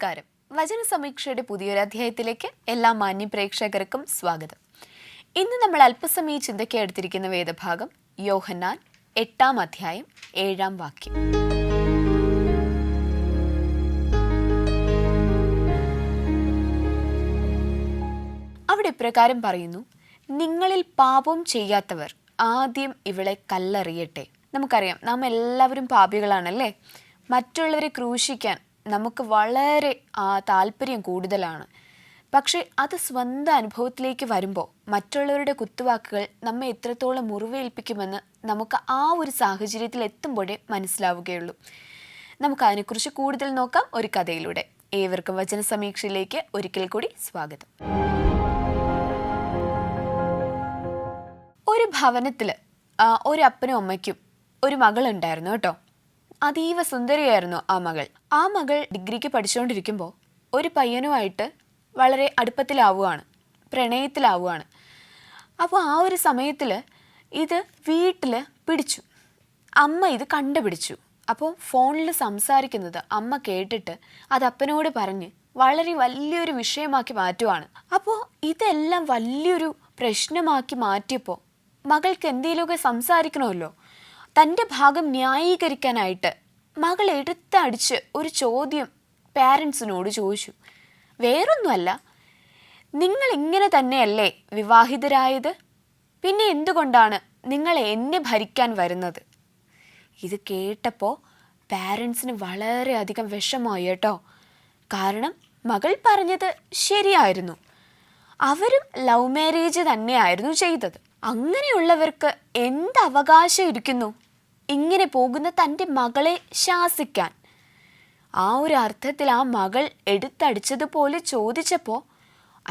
നമസ്കാരം. വചന സമീക്ഷയുടെ പുതിയൊരു അധ്യായത്തിലേക്ക് എല്ലാ മാന്യ പ്രേക്ഷകർക്കും സ്വാഗതം. ഇന്ന് നമ്മൾ അല്പസമയ ചിന്തയ്ക്ക് എടുത്തിരിക്കുന്ന വേദഭാഗം യോഹന്നാൻ 8-ാം അധ്യായം 7-ാം വാക്യം. അവിടെ ഇപ്രകാരം പറയുന്നു, നിങ്ങളിൽ പാപം ചെയ്യാത്തവർ ആദ്യം ഇവളെ കല്ലെറിയട്ടെ. നമുക്കറിയാം, നാം എല്ലാവരും പാപികളാണല്ലേ. മറ്റുള്ളവരെ ക്രൂശിക്കാൻ നമുക്ക് വളരെ താല്പര്യം കൂടുതലാണ്. പക്ഷേ അത് സ്വന്തം അനുഭവത്തിലേക്ക് വരുമ്പോൾ മറ്റുള്ളവരുടെ കുത്തുവാക്കുകൾ നമ്മെ എത്രത്തോളം മുറിവേൽപ്പിക്കുമെന്ന് നമുക്ക് ആ ഒരു സാഹചര്യത്തിൽ എത്തുമ്പോഴേ മനസ്സിലാവുകയുള്ളൂ. നമുക്ക് അതിനെക്കുറിച്ച് കൂടുതൽ നോക്കാം ഒരു കഥയിലൂടെ. ഏവർക്കും വചന സമീക്ഷയിലേക്ക് ഒരിക്കൽ കൂടി സ്വാഗതം. ഒരു ഭവനത്തിൽ ഒരു അപ്പനും അമ്മയ്ക്കും ഒരു മകളുണ്ടായിരുന്നു കേട്ടോ. അതീവ സുന്ദരിയായിരുന്നു ആ മകൾ ഡിഗ്രിക്ക് പഠിച്ചുകൊണ്ടിരിക്കുമ്പോൾ ഒരു പയ്യനുമായിട്ട് വളരെ അടുപ്പത്തിലാവുകയാണ്, പ്രണയത്തിലാവുകയാണ്. അപ്പോൾ ആ ഒരു സമയത്തിൽ ഇത് വീട്ടിൽ പിടിച്ചു. അമ്മ ഇത് കണ്ടുപിടിച്ചു. അപ്പോൾ ഫോണിൽ സംസാരിക്കുന്നത് അമ്മ കേട്ടിട്ട് അത് അപ്പനോട് പറഞ്ഞ് വളരെ വലിയൊരു വിഷയമാക്കി മാറ്റുവാണ്. അപ്പോൾ ഇതെല്ലാം വലിയൊരു പ്രശ്നമാക്കി മാറ്റിയപ്പോൾ മകൾക്ക് എന്തെങ്കിലുമൊക്കെ സംസാരിക്കണമല്ലോ. തൻ്റെ ഭാഗം ന്യായീകരിക്കാനായിട്ട് മകൾ എടുത്തടിച്ച് ഒരു ചോദ്യം പാരൻസിനോട് ചോദിച്ചു. വേറൊന്നുമല്ല, നിങ്ങൾ ഇങ്ങനെ തന്നെയല്ലേ വിവാഹിതരായത്? പിന്നെ എന്തുകൊണ്ടാണ് നിങ്ങൾ എന്നെ ഭരിക്കാൻ വരുന്നത്? ഇത് കേട്ടപ്പോൾ പാരൻസിന് വളരെയധികം വിഷമമായി കേട്ടോ. കാരണം മകൾ പറഞ്ഞത് ശരിയായിരുന്നു. അവരും ലവ് മാരേജ് തന്നെയായിരുന്നു ചെയ്തത്. അങ്ങനെയുള്ളവർക്ക് എന്ത് അവകാശം ഇരിക്കുന്നു ഇങ്ങനെ പോകുന്ന തൻ്റെ മകളെ ശാസിക്കാൻ? ആ ഒരു അർത്ഥത്തിൽ ആ മകൾ എടുത്തടിച്ചതുപോലെ ചോദിച്ചപ്പോൾ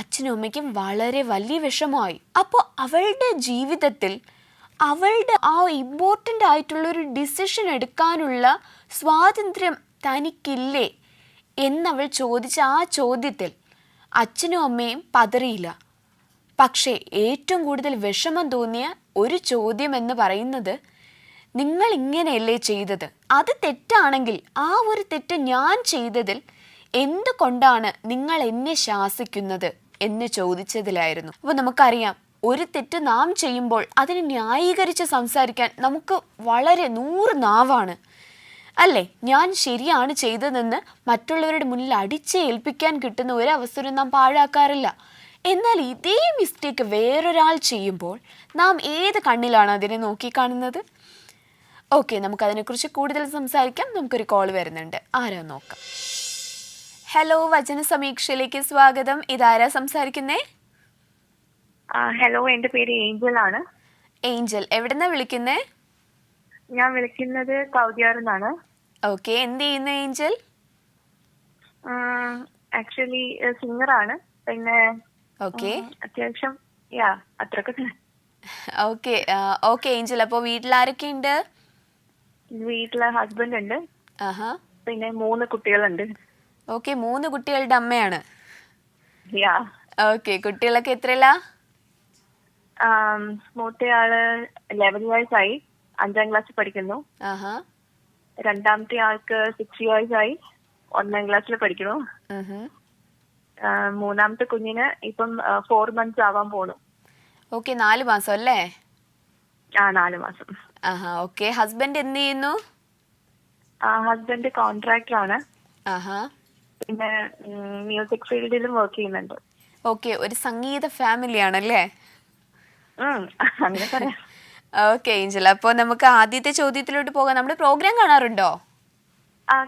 അച്ഛനും അമ്മയ്ക്കും വളരെ വലിയ വിഷമമായി. അപ്പോൾ അവളുടെ ജീവിതത്തിൽ അവളുടെ ആ ഇമ്പോർട്ടൻ്റ് ആയിട്ടുള്ളൊരു ഡിസിഷൻ എടുക്കാനുള്ള സ്വാതന്ത്ര്യം തനിക്കില്ലേ എന്നവൾ ചോദിച്ച ആ ചോദ്യത്തിൽ അച്ഛനും അമ്മയും പതറിയില്ല. പക്ഷേ ഏറ്റവും കൂടുതൽ വിഷമം തോന്നിയ ഒരു ചോദ്യം എന്ന് പറയുന്നത്, നിങ്ങൾ ഇങ്ങനെയല്ലേ ചെയ്തത്? അത് തെറ്റാണെങ്കിൽ ആ ഒരു തെറ്റ് ഞാൻ ചെയ്തതിൽ എന്തുകൊണ്ടാണ് നിങ്ങൾ എന്നെ ശാസിക്കുന്നത് എന്ന് ചോദിച്ചതിലായിരുന്നു. അപ്പോൾ നമുക്കറിയാം, ഒരു തെറ്റ് നാം ചെയ്യുമ്പോൾ അതിനെ ന്യായീകരിച്ച് സംസാരിക്കാൻ നമുക്ക് വളരെ 100 നാവാണ് അല്ലേ. ഞാൻ ശരിയാണ് ചെയ്തതെന്ന് മറ്റുള്ളവരുടെ മുന്നിൽ അടിച്ചേൽപ്പിക്കാൻ കിട്ടുന്ന ഒരവസരം നാം പാഴാക്കാറില്ല. എന്നാൽ ഇതേ മിസ്റ്റേക്ക് വേറൊരാൾ ചെയ്യുമ്പോൾ നാം ഏത് കണ്ണിലാണ് അതിനെ നോക്കിക്കാണുന്നത്? ഓക്കെ, നമുക്കതിനെക്കുറിച്ച് കൂടുതൽ സംസാരിക്കാം. നമുക്കൊരു കോൾ വരുന്നുണ്ട്, ആരാ നോക്കാം. ഹലോ, വചന സമീക്ഷയിലേക്ക് സ്വാഗതം. ഇതാരാ സംസാരിക്കുന്നേ? ഹലോ, എന്റെ പേര് ഏഞ്ചൽ ആണ്. ഏഞ്ചൽ, എവിടെന്നാ വിളിക്കുന്നേ? ഞാൻ വിളിക്കുന്നത് കൗദിയാറിന്നാണ്. ഓക്കെ, എന്ത് ചെയ്യുന്നു ഏഞ്ചൽ? ആക്ച്വലി സിംഗറാണ്. പിന്നെ അത്യാവശ്യം അത്രയൊക്കെ തന്നെ. ഓക്കെ ഏഞ്ചൽ, അപ്പോൾ വീട്ടിൽ ആരൊക്കെ ഉണ്ട്? വീട്ടിലെ ഹസ്ബൻഡ് ഉണ്ട്, പിന്നെ 3 കുട്ടികളുണ്ട്. ഓക്കെ, 3 കുട്ടികളുടെ അമ്മയാണ്. ഓക്കെ, കുട്ടികളൊക്കെ എത്രയിലാ? മൂത്തയാള് 11 വയസ്സായി, 5ാം ക്ലാസ്സിൽ പഠിക്കുന്നു. രണ്ടാമത്തെ ആൾക്ക് 6 വയസ്സായി, 1ാം ക്ലാസ്സിൽ പഠിക്കുന്നു. മൂന്നാമത്തെ കുഞ്ഞിന് ഇപ്പം 4 months ആവാൻ പോണു. ഓക്കെ, 4 മാസം അല്ലേ? 4 മാസം. ഓക്കെ, ഹസ്ബൻഡ് എന്ത് ചെയ്യുന്നു? ഹസ്ബൻഡ് കോൺട്രാക്ടർ ആണ്. പിന്നെ മ്യൂസിക് ഫീൽഡിലും വർക്ക് ചെയ്യുന്നുണ്ട്. ഓക്കെ, ഒരു സംഗീത ഫാമിലി ആണല്ലേ? അങ്ങനെ പറയാം. ഓക്കെ ഏഞ്ചൽ, അപ്പോൾ നമുക്ക് ആദ്യത്തെ ചോദ്യത്തിലോട്ട് പോകാം. നമ്മുടെ പ്രോഗ്രാം കാണാറുണ്ടോ?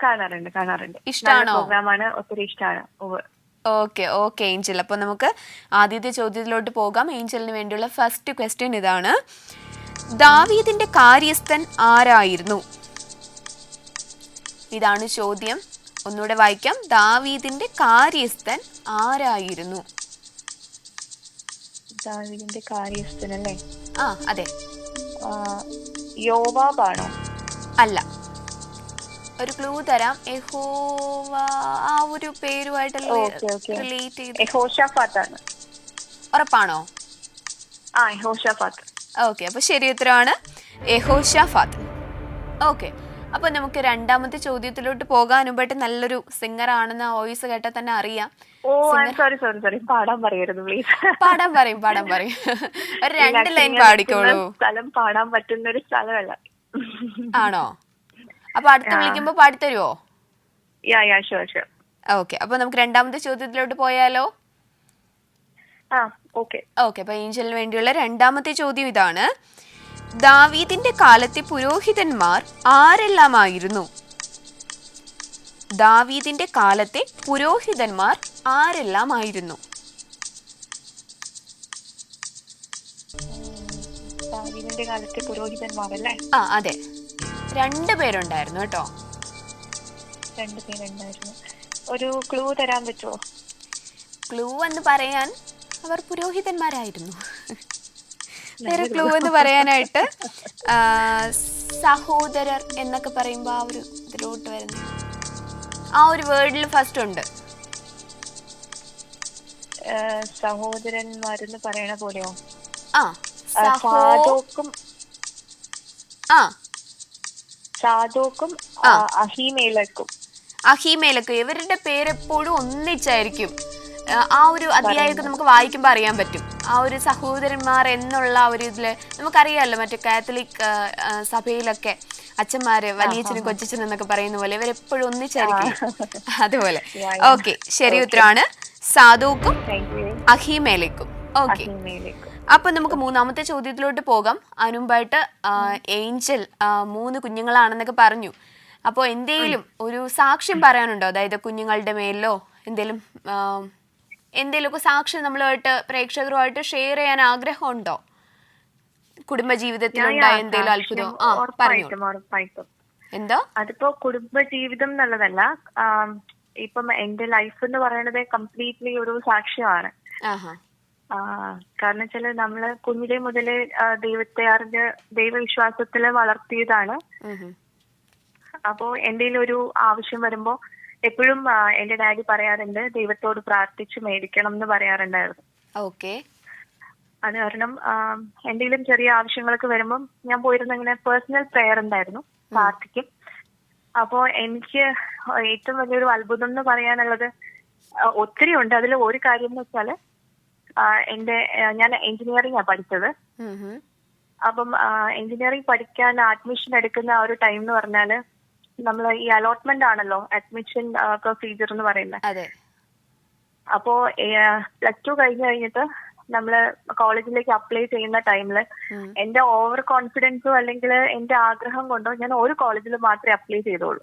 കാണാറുണ്ട്. ഇഷ്ടമാണോ? പ്രോഗ്രാമാണ്, ഒത്തിരി ഇഷ്ടമാണ്. ഓക്കെ ഏഞ്ചൽ, അപ്പോൾ നമുക്ക് ആദ്യത്തെ ചോദ്യത്തിലോട്ട് പോകാം. ഏഞ്ചലിന് വേണ്ടിയുള്ള ഫസ്റ്റ് ക്വസ്റ്റ്യൻ ഇതാണ്: ദാവീദിന്റെ കാര്യസ്ഥൻ ആരായിരുന്നു? ഇതാണ് ചോദ്യം. ഒന്നുകൂടെ വായിക്കാം. ദാവീദിന്റെ കാര്യസ്ഥൻ ആരായിരുന്നു? ദാവീദിന്റെ കാര്യസ്ഥൻ അല്ലേ? അതെ. യോവാബാണോ? അല്ല. ഒരു ക്ലൂ തരാം. യഹോവ, ആ ഒരു പേരുമായിട്ടല്ലേ റിലേറ്റ് ചെയ്ത്? യഹോശാഫാത്താണ്. ഉറപ്പാണോ? യഹോശാഫാത്ത്. ഓക്കെ, അപ്പോൾ ശരി ഉത്തരമാണ് യഹോശാഫാത്ത്. ഓക്കെ, അപ്പൊ നമുക്ക് രണ്ടാമത്തെ ചോദ്യത്തിലോട്ട് പോകാൻ മുമ്പായിട്ട് നല്ലൊരു സിംഗർ ആണെന്ന് വോയിസ് കേട്ടാൽ തന്നെ അറിയാം. ഓ സോറി പാടാൻ പറയരുത് പ്ലീസ്. പാടാൻ പറയും ഒരു 2 ലൈൻ പാടിക്കോളൂ. സ്ഥലം പാടാൻ പറ്റുന്ന ഒരു സ്ഥലമല്ല. ആണോ? അപ്പൊ അടുത്ത് വിളിക്കുമ്പോ പാടിത്തരുവോ? Yeah sure. ഓക്കെ, അപ്പൊ നമുക്ക് രണ്ടാമത്തെ ചോദ്യത്തിലോട്ട് പോയാലോ? ഓക്കെ. അപ്പൊ ഏഞ്ചലിന് വേണ്ടിയുള്ള രണ്ടാമത്തെ ചോദ്യം ഇതാണ്: ദാവീദിന്റെ കാലത്തെ പുരോഹിതന്മാർ ആരെല്ലാമായിരുന്നു? ദാവീദിന്റെ കാലത്തെ പുരോഹിതന്മാർ ആരെല്ലാമായിരുന്നു? ദാവീദിന്റെ കാലത്തെ പുരോഹിതന്മാരല്ലേ? അതെ, 2 പേരുണ്ടായിരുന്നു കേട്ടോ. 2 പേരുണ്ടായിരുന്നു. ഒരു ക്ലൂ തരാൻ പറ്റുമോ? ക്ലൂ എന്ന് പറയാൻ അവർ പുരോഹിതന്മാരായിരുന്നു. വേറെ ക്ലൂ എന്ന് പറയാനായിട്ട് സഹോദരർ എന്നൊക്കെ പറയുമ്പോ ആ ഒരു ഇതിലോട്ട് വരുന്നു. ആ ഒരു വേർഡിൽ ഫസ്റ്റ് ഉണ്ട്. സഹോദരന്മാരെന്ന് പറയണ പോലെയോ? സാദോക്കും അഹീമേലക്കും ഇവരുടെ പേരെപ്പോഴും ഒന്നിച്ചായിരിക്കും. ആ ഒരു അധ്യായമൊക്കെ നമുക്ക് വായിക്കുമ്പോൾ അറിയാൻ പറ്റും. ആ ഒരു സഹോദരന്മാർ എന്നുള്ള ഒരു ഇതില് നമുക്കറിയാമല്ലോ, മറ്റേ കാത്തലിക് സഭയിലൊക്കെ അച്ഛന്മാര് വലിയച്ഛനും കൊച്ചച്ഛനും എന്നൊക്കെ പറയുന്ന പോലെ ഇവരെപ്പോഴും ഒന്നിച്ചായിരിക്കും. അതുപോലെ. ഓക്കെ, ശരി ഉത്തരമാണ് സാദോക്കും അഹീമേലക്കും. ഓക്കെ, അപ്പൊ നമുക്ക് മൂന്നാമത്തെ ചോദ്യത്തിലോട്ട് പോകാം. അതിനുമ്പായിട്ട് ഏഞ്ചൽ 3 കുഞ്ഞുങ്ങളാണെന്നൊക്കെ പറഞ്ഞു. അപ്പോൾ എന്തെങ്കിലും ഒരു സാക്ഷ്യം പറയാനുണ്ടോ? അതായത് കുഞ്ഞുങ്ങളുടെ മേലോ എന്തെങ്കിലുമൊക്കെ സാക്ഷ്യം നമ്മളുമായിട്ട് പ്രേക്ഷകരുമായിട്ട് ഷെയർ ചെയ്യാൻ ആഗ്രഹമുണ്ടോ? കുടുംബജീവിതത്തിലുണ്ടായ എന്തെങ്കിലും അത്ഭുതം? ഉറപ്പായിട്ടും. എന്തോ? അതിപ്പോ കുടുംബജീവിതം എന്നുള്ളതല്ല, ഇപ്പം എന്റെ ലൈഫ് എന്ന് പറയുന്നത് കംപ്ലീറ്റ്ലി ഒരു സാക്ഷ്യമാണ്. കാരണം വെച്ചാല് നമ്മള് കുഞ്ഞിലെ മുതലേ ദൈവത്തെ അറിഞ്ഞ് ദൈവവിശ്വാസത്തില് വളർത്തിയതാണ്. അപ്പോ എന്തെങ്കിലും ഒരു ആവശ്യം വരുമ്പോ എപ്പോഴും എന്റെ ഡാഡി പറയാറുണ്ട്, ദൈവത്തോട് പ്രാർത്ഥിച്ച് മേടിക്കണം എന്ന് പറയാറുണ്ടായിരുന്നു. ഓക്കെ. അത് കാരണം എന്തെങ്കിലും ചെറിയ ആവശ്യങ്ങളൊക്കെ വരുമ്പം ഞാൻ പോയിരുന്ന ഇങ്ങനെ പേഴ്സണൽ പ്രെയർ ഉണ്ടായിരുന്നു, പ്രാർത്ഥിക്കും. അപ്പോ എനിക്ക് ഏറ്റവും വലിയൊരു അത്ഭുതം എന്ന് പറയാനുള്ളത് ഒത്തിരി ഉണ്ട്. അതിൽ ഒരു കാര്യം എന്ന് വെച്ചാല് ഞാൻ എഞ്ചിനീയറിംഗ് പഠിച്ചത്. അപ്പം എഞ്ചിനീയറിംഗ് പഠിക്കാൻ അഡ്മിഷൻ എടുക്കുന്ന ആ ഒരു ടൈം എന്ന് പറഞ്ഞാല് നമ്മള് ഈ അലോട്ട്മെന്റ് ആണല്ലോ അഡ്മിഷൻ പ്രൊസീജിയർ എന്ന് പറയുന്നത്. അപ്പോ +2 കഴിഞ്ഞിട്ട് നമ്മള് കോളേജിലേക്ക് അപ്ലൈ ചെയ്യുന്ന ടൈമില് എന്റെ ഓവർ കോൺഫിഡൻസോ അല്ലെങ്കിൽ എന്റെ ആഗ്രഹം കൊണ്ടോ ഞാൻ ഒരു കോളേജിൽ മാത്രമേ അപ്ലൈ ചെയ്തോളൂ.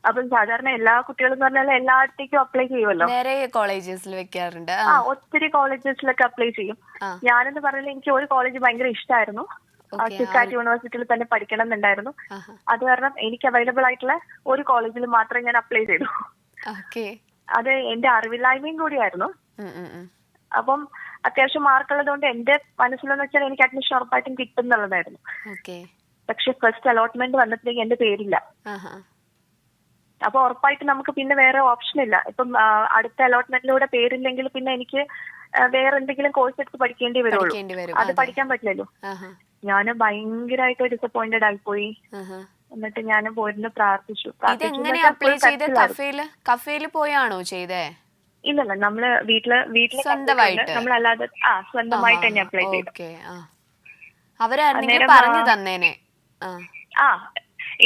അപ്പം സാധാരണ എല്ലാ കുട്ടികളും എന്ന് പറഞ്ഞാൽ എല്ലായിടത്തേക്കും അപ്ലൈ ചെയ്യുമല്ലോ, കോളേജസിൽ വെക്കാറുണ്ട്. ഒത്തിരി കോളേജസിലൊക്കെ അപ്ലൈ ചെയ്യും. ഞാനെന്ന് പറഞ്ഞാൽ എനിക്ക് ഒരു കോളേജ് ഭയങ്കര ഇഷ്ടമായിരുന്നു, ചിക്കാറ്റ് യൂണിവേഴ്സിറ്റിയിൽ തന്നെ പഠിക്കണം എന്നുണ്ടായിരുന്നു. അത് കാരണം എനിക്ക് അവൈലബിൾ ആയിട്ടുള്ള ഒരു കോളേജിൽ മാത്രമേ ഞാൻ അപ്ലൈ ചെയ്തു. അത് എന്റെ അറിവില്ലായ്മയും കൂടിയായിരുന്നു. അപ്പം അത്യാവശ്യം മാർക്കുള്ളത് കൊണ്ട് എന്റെ മനസ്സിലെന്ന് വെച്ചാൽ എനിക്ക് അഡ്മിഷൻ ഉറപ്പായിട്ടും കിട്ടും എന്നുള്ളതായിരുന്നു. പക്ഷെ ഫസ്റ്റ് അലോട്ട്മെന്റ് വന്നപ്പോഴേക്കും എന്റെ പേരില്ല. അപ്പൊ ഉറപ്പായിട്ട് നമുക്ക് പിന്നെ വേറെ ഓപ്ഷൻ ഇല്ല. ഇപ്പം അടുത്ത അലോട്ട്മെന്റിലൂടെ പേരില്ലെങ്കിൽ പിന്നെ എനിക്ക് വേറെ എന്തെങ്കിലും കോഴ്സ് എടുത്ത് പഠിക്കേണ്ടി വരുള്ളൂ. അത് പഠിക്കാൻ പറ്റില്ലല്ലോ. ഞാന് ഭയങ്കരമായിട്ട് ഡിസപ്പോയിന്റഡ് ആയിപ്പോയി. എന്നിട്ട് ഞാൻ പോയിരുന്നു പ്രാർത്ഥിച്ചു. കഫേല് പോയാണോ ചെയ്തേ? ഇല്ലല്ല, നമ്മള് വീട്ടില് സ്വന്തമായിട്ട് നമ്മളല്ലാതെ സ്വന്തമായിട്ട് തന്നെ അപ്ലൈ ചെയ്തു. അവരായിരുന്നു പറഞ്ഞു തന്നേനെ.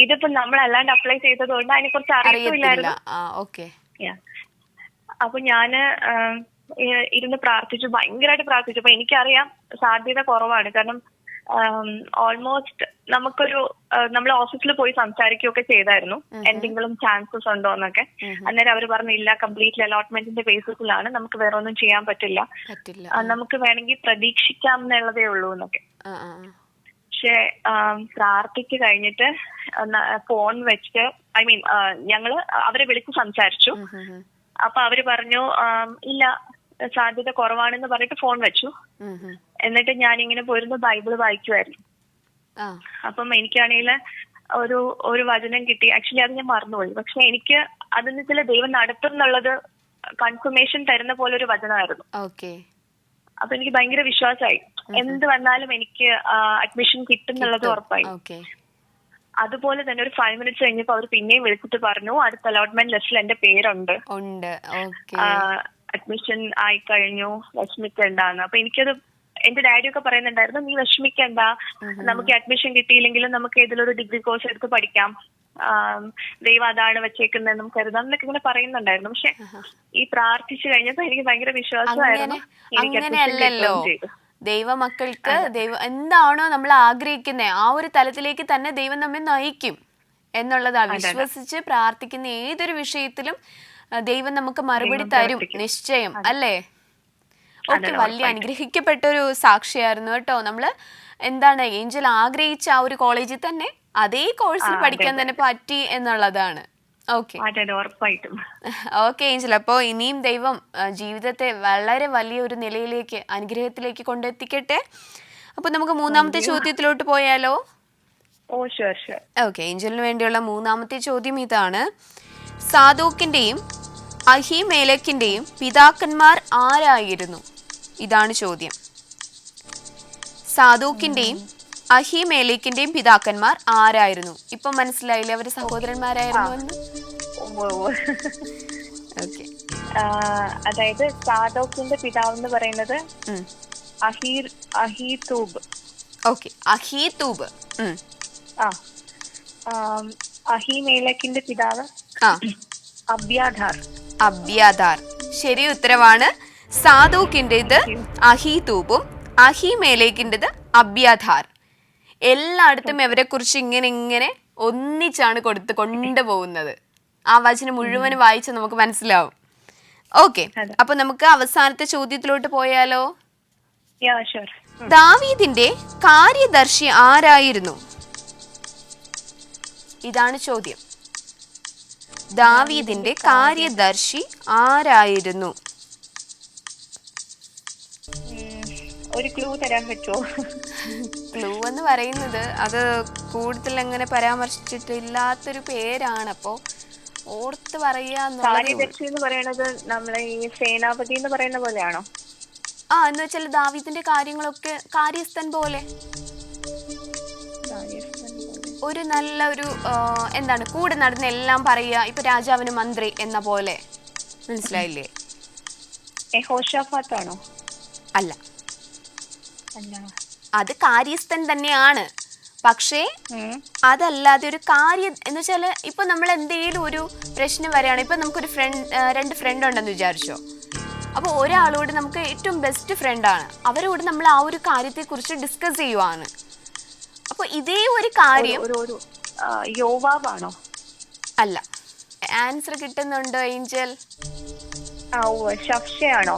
ഇതിപ്പോ നമ്മളല്ലാണ്ട് അപ്ലൈ ചെയ്തത് കൊണ്ട് അതിനെ കുറിച്ച് അറിയില്ലായിരുന്നു. അപ്പൊ ഞാന് ഇരുന്ന് പ്രാർത്ഥിച്ചു, ഭയങ്കരമായിട്ട് പ്രാർത്ഥിച്ചു. അപ്പൊ എനിക്കറിയാം സാധ്യത കുറവാണ്. കാരണം ഓൾമോസ്റ്റ് നമ്മൾ ഓഫീസിൽ പോയി സംസാരിക്കുകയൊക്കെ ചെയ്തായിരുന്നു എന്തെങ്കിലും ചാൻസസ് ഉണ്ടോ എന്നൊക്കെ. അന്നേരം അവർ പറഞ്ഞു ഇല്ല, കംപ്ലീറ്റ്ലി അലോട്ട്മെന്റിന്റെ ബേസിസിലാണ്, നമുക്ക് വേറെ ഒന്നും ചെയ്യാൻ പറ്റില്ല, നമുക്ക് വേണമെങ്കിൽ പ്രതീക്ഷിക്കാം എന്നുള്ളതേ ഉള്ളൂ എന്നൊക്കെ. പക്ഷെ പ്രാർത്ഥിക്ക് കഴിഞ്ഞിട്ട് ഫോൺ വെച്ച് ഞങ്ങള് അവരെ വിളിച്ച് സംസാരിച്ചു. അപ്പൊ അവര് പറഞ്ഞു ഇല്ല, സാധ്യത കുറവാണെന്ന് പറഞ്ഞിട്ട് ഫോൺ വെച്ചു. എന്നിട്ട് ഞാനിങ്ങനെ പോയിരുന്നു ബൈബിള് വായിക്കുമായിരുന്നു. അപ്പം എനിക്കാണെങ്കിൽ ഒരു വചനം കിട്ടി. ആക്ച്വലി അത് ഞാൻ മറന്നുപോയി. പക്ഷെ എനിക്ക് അതിന് ചില ദൈവം നടത്തും എന്നുള്ളത് കൺഫർമേഷൻ തരുന്ന പോലെ ഒരു വചനമായിരുന്നു. അപ്പൊ എനിക്ക് ഭയങ്കര വിശ്വാസമായി, എന്ത് വന്നാലും എനിക്ക് അഡ്മിഷൻ കിട്ടും എന്നുള്ളത് ഉറപ്പായി. അതുപോലെ തന്നെ ഒരു 5 minutes കഴിഞ്ഞപ്പോൾ അവർ പിന്നെയും വിളിച്ചിട്ട് പറഞ്ഞു അടുത്ത അലോട്ട്മെന്റ് ലിസ്റ്റിൽ എന്റെ പേരുണ്ട്, ഓക്കെ. അഡ്മിഷൻ ആയി കഴിഞ്ഞു, വിഷമിക്കണ്ടെന്ന്. അപ്പൊ എനിക്കത് എന്റെ ഡാഡിയൊക്കെ പറയുന്നുണ്ടായിരുന്നു, നീ വിഷമിക്കണ്ട, നമുക്ക് അഡ്മിഷൻ കിട്ടിയില്ലെങ്കിലും നമുക്ക് ഏതിലൊരു ഡിഗ്രി കോഴ്സ് എടുത്ത് പഠിക്കാം, ദൈവം അതാണ് വെച്ചേക്കുന്നത് നമുക്ക് കരുതാം എന്നൊക്കെ ഇങ്ങനെ പറയുന്നുണ്ടായിരുന്നു. പക്ഷെ ഈ പ്രാർത്ഥിച്ചു കഴിഞ്ഞപ്പോ എനിക്ക് ഭയങ്കര വിശ്വാസമായിരുന്നു. അങ്ങനെയല്ലല്ലോ ദൈവമക്കൾക്ക് ദൈവം എന്താണോ നമ്മൾ ആഗ്രഹിക്കുന്നത് ആ ഒരു തലത്തിലേക്ക് തന്നെ ദൈവം നമ്മെ നയിക്കും എന്നുള്ളതാ. വിശ്വസിച്ച് പ്രാർത്ഥിക്കുന്ന ഏതൊരു വിഷയത്തിലും ദൈവം നമുക്ക് മറുപടി തരും, നിശ്ചയം അല്ലേ? ഓക്കെ, വലിയ അനുഗ്രഹിക്കപ്പെട്ട ഒരു സാക്ഷിയായിരുന്നു കേട്ടോ. നമ്മള് എന്താണ് ഏഞ്ചൽ ആഗ്രഹിച്ച ആ ഒരു കോളേജിൽ തന്നെ അതേ കോഴ്സിൽ പഠിക്കാൻ തന്നെ പറ്റി എന്നുള്ളതാണ്. ഓക്കെ ഓക്കെ ഏഞ്ചൽ, അപ്പോൾ ഇനിയും ദൈവം ജീവിതത്തെ വളരെ വലിയൊരു നിലയിലേക്ക് അനുഗ്രഹത്തിലേക്ക് കൊണ്ടെത്തിക്കട്ടെ. അപ്പൊ നമുക്ക് മൂന്നാമത്തെ ചോദ്യത്തിലോട്ട് പോയാലോ? ഓക്കെ, ഏഞ്ചലിന് വേണ്ടിയുള്ള മൂന്നാമത്തെ ചോദ്യം ഇതാണ്. സാദോക്കിന്റെയും അഹിമേലെക്കിന്റെയും പിതാക്കന്മാർ ആരായിരുന്നു? ഇതാണ് ചോദ്യം. സാദോക്കിന്റെയും അഹിമേലെക്കിന്റെയും പിതാക്കന്മാർ ആരായിരുന്നു? ഇപ്പൊ മനസ്സിലായില്ലേ അവര് സഹോദരന്മാരായിരുന്നു എന്ന്? ഓക്കെ, അതായത് സാദോക്കിന്റെ പിതാവ് എന്ന് പറയുന്നത് അഹീതൂബ്. ഓക്കെ, അഹീതൂബ്. അഹിമേലെക്കിന്റെ പിതാവ് അബ്യാഥാർ. ശരി ഉത്തരവാണ്. സാദോക്കിൻ്റെത് അഹീതൂബും അഹിമേലേക്കിൻ്റെത് അബ്യാഥാർ. എല്ലായിടത്തും ഇവരെ കുറിച്ച് ഇങ്ങനെ ഒന്നിച്ചാണ് കൊണ്ടുപോകുന്നത്. ആ വചനം മുഴുവൻ വായിച്ച് നമുക്ക് മനസ്സിലാവും. ഓക്കെ, അപ്പൊ നമുക്ക് അവസാനത്തെ ചോദ്യത്തിലോട്ട് പോയാലോ? ദാവീദിന്റെ കാര്യദർശി ആരായിരുന്നു? ഇതാണ് ചോദ്യം. ദാവീദിന്റെ കാര്യദർശി ആരായിരുന്നു? ഒരു ക്ലൂ തരാൻ പറ്റുമോ? ക്ലൂ എന്ന് പറയുന്നത് അത് കൂടുതൽ അങ്ങനെ പരാമർശിച്ചിട്ടില്ലാത്തൊരു പേരാണ്. അപ്പോ ഓർത്ത് കാര്യദർശി എന്ന് പറയുന്നത് നമ്മളെ ഈ സേനാപതി എന്ന് പറയുന്ന പോലെയാണോ? എന്ന് വെച്ചാൽ ദാവീദിന്റെ കാര്യങ്ങളൊക്കെ കാര്യസ്ഥൻ പോലെ, ഒരു നല്ല ഒരു എന്താണ് കൂടെ നടന്ന് എല്ലാം പറയുക. ഇപ്പൊ രാജാവിന് മന്ത്രി എന്ന പോലെ, മനസ്സിലായില്ലേ? യഹോശാഫാത്താണോ? അല്ല, അത് കാര്യസ്ഥൻ തന്നെയാണ്. പക്ഷേ അതല്ലാതെ ഒരു കാര്യം എന്ന് വെച്ചാല് ഇപ്പൊ നമ്മൾ എന്തെങ്കിലും ഒരു പ്രശ്നം വരികയാണ്. ഇപ്പൊ നമുക്കൊരു രണ്ട് ഫ്രണ്ട് ഉണ്ടെന്ന് വിചാരിച്ചോ. അപ്പൊ ഒരാളോട് നമുക്ക് ഏറ്റവും ബെസ്റ്റ് ഫ്രണ്ടാണ്, അവരോട് നമ്മൾ ആ ഒരു കാര്യത്തെ കുറിച്ച് ഡിസ്കസ് ചെയ്യുവാണ്. അപ്പൊ ഇതേ ഒരു കാര്യം യോവാബാണോ? അല്ല. ആൻസർ കിട്ടുന്നുണ്ടോ ഏഞ്ചൽ? ശംശയാണോ?